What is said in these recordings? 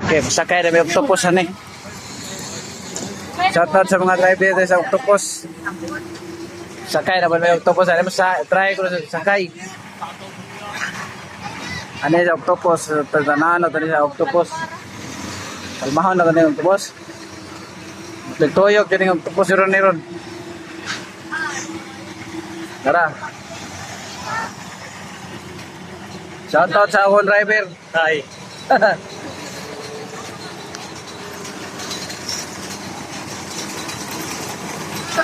Okay, sakay na may octopus ano eh. Shoutout sa mga driver dito sa octopus. Sakay na ba may octopus? Ano mo sa try ko sa sakay. Ano yung octopus? Tanahan na sa octopus. Kalmahon na yung octopus. Nagtuyok dyan yung octopus ron. Tara. Shoutout sa akong driver. Hi.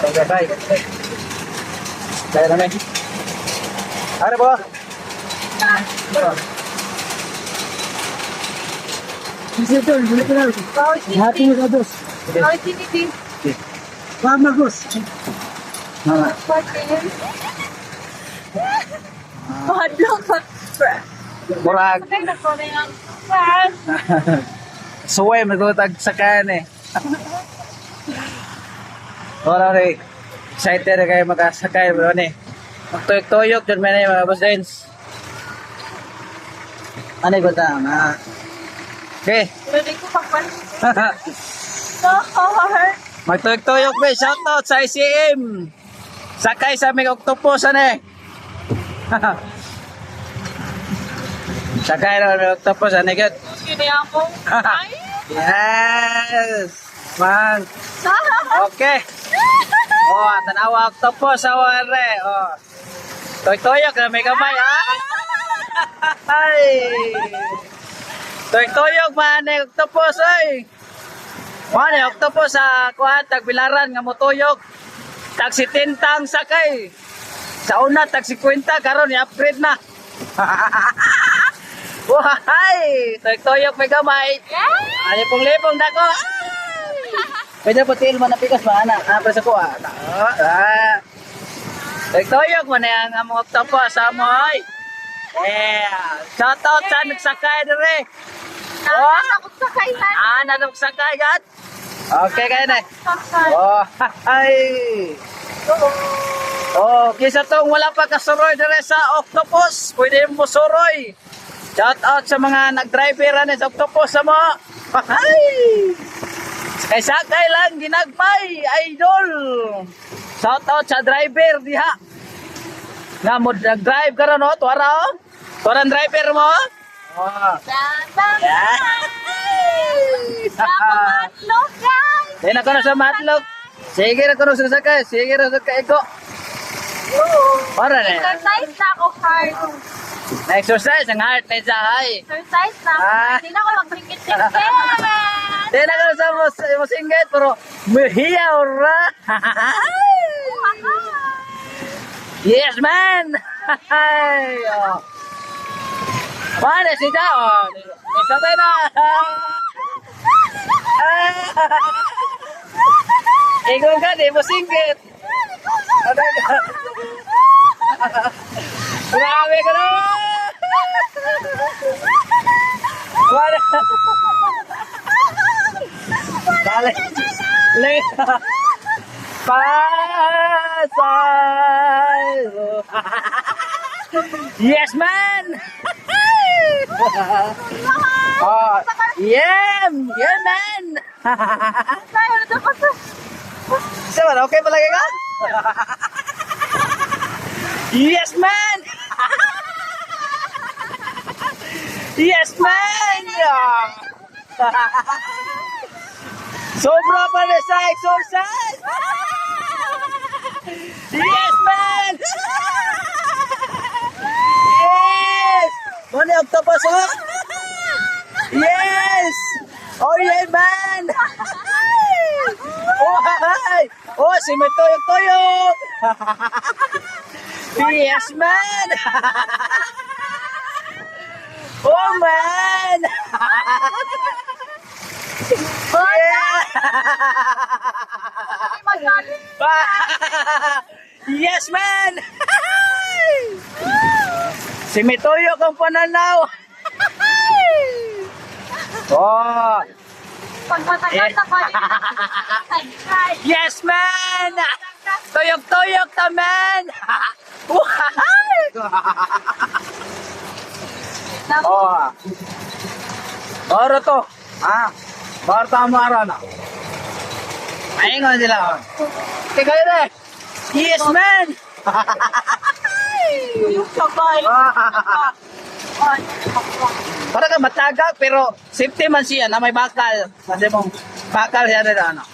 Bye. Kaya namin. Ano po? Hati mo ka, boss. Mama, boss. Mama. Murag. Suway, magutag sa kan eh. Wala rin. Excited na kayo makasakay bro ni. Magtuyok-tuyok dyan may mga boss dance. Ano yung ganda? Okay. Magtuyok-tuyok ba? Shoutout sa ICM. Sakay sa aming octopus ano eh. Sakay na aming octopus ano eh. Yes. Man. Okay. Oh, tanawa octopus sa wala. Oh. Toy-toyok na may kamay. Ay. Toy-toyok man ang octopus ay. Man ang octopus sa kuha tagbilaran nga motuyok. Tag 70 ang sakay. Sa una tag 50 karon i-upgrade na. Wah, toy-toyok may kamay. Ani pong lepong dako. Pwede po til mo na pikas ba anak? Para sa kuha. Toyok mo na yung among octopus sa mo ay. Yeah. Shoutout sa nagsakay dire. Nagsakay gat. Okay kayo na. Oh, ay. Oh, kisa tong wala pa kasuroy dire sa octopus. Pwede mo suroy. Shoutout sa mga nag-driver sa octopus sa mo. Ay. Sakay lang, ginagmay, idol. Shout out sa driver diha. Nga mo nag-drive ka ron, no? Tuwara, oh. Tuwaran driver mo, oh. Sige na ko na sa matlog. Sige na ko na sa sakay. Sige na sa sakay ko. Para na. Exercise na ako hard. Na-exercise, ang heart na isahay. Exercise na ako. Hindi na ako magsingkit-singkit. Hindi na ka sa masingit, pero mahiyaw ra. Yes, man! Paano si Tao? Isabay na! Ikaw ka, di mo singkit. Grabe ka na! Wala! Dale! Pasay! Yes, man! Oh, yeah, man! Siya, okay palagi ka? Yes, man! Yes, man! Sobra pa na sa exercise! Yes, man! Yes! Mani octopus, oh? Yes! Oh, yeah, man! Oh, hi! Oh, si may tuyok-tuyok! Yes, man! Oh, man! Yeah! Yes, man! Si may tuyok ang pananaw! Oh! Pagpatagal na ko. Yes, man! Tuyok-tuyok ta, man! Oh! Oro to! Ah, barta mo aron. Maingon sila. Okay kayo rin. Yes, man! Yung sabay. Para ka matagak, pero safety man siya na may bakal. Kasi mong bakal siya rin, ano.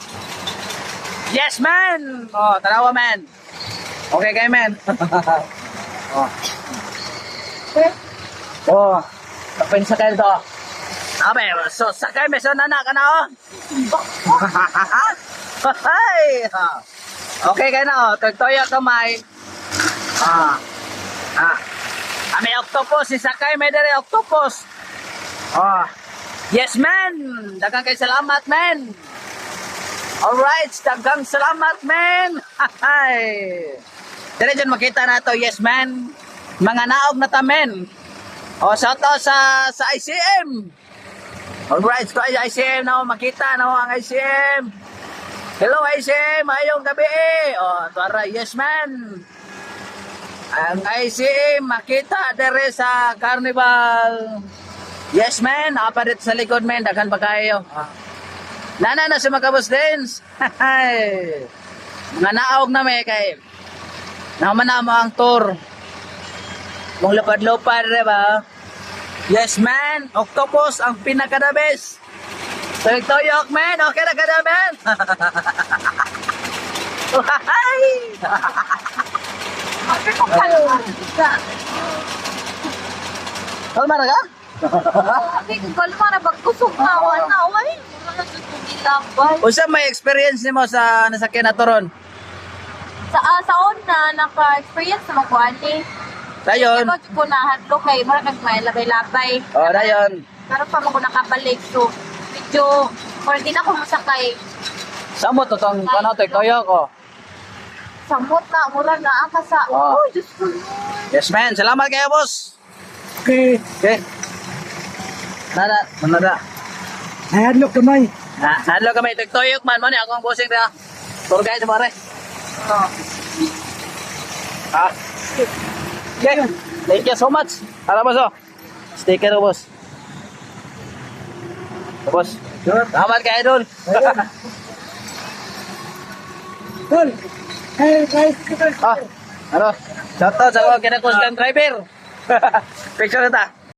Yes, man! Oh, tanawa, man. Okay kayo, man. Oh. Oh, kapin sa kayo to. Abe, so sakay me so nana ka na oh. Hay. Okay kayo na oh, tugtoyo kamay. Ah. Ah. Ame octopus si sakay me dere octopus. Oh. Yes man. Daghang kay salamat man. Alright, daghang salamat man. Hay. Dire dyan makita na to, yes man. Mga naog na tamen. O, shout out sa ICM. Alright, so ICM na makita na ang ICM. Hello ICM, ayong gabi. O, tara, yes man. Ang ICM makita dere sa Carnival. Yes man, apa dito sa likod man, daghan ba kayo? Nana na si Makabos Dance. Mga naog na may kay. Naman mo ang tour. Mong lupad-lupad, diba? Yes, man. Octopus ang pinaka-the best. Tuyok, man. Okay na ka na, man. Hi! Sabi ko kalma. Kalma na ka? Sabi ko kalma na bagkusog na. Wala, wala. Wala nilabay. Usa may experience nimo sa nasakyan na turon? Sa una, naka-experience na magwali. Dayon. Ikaw ko na hadlo kay marag may labay-labay. Oh, dayon. Pero pa mo ko nakabalik. So, medyo, or di na ko masakay. Samo to tong ano tuyok ko. Samot na, mura na aka sa, Oh. oh, Diyos ko. Yes, man. Salamat kayo, boss. Okay. Okay. Nada, manada. Nahadlok kamay. Hadlo kami tuyok man mo ni ako ang bossing dia. Tour guide mo re. Oh. Ah. Okay. Thank you so much. Alam mo so. Sticker mo, boss. Boss. Salamat kay Idol. Tol. Hey, guys. Ah, ano? Shout out sa mga kinakos kang driver. Picture na ta.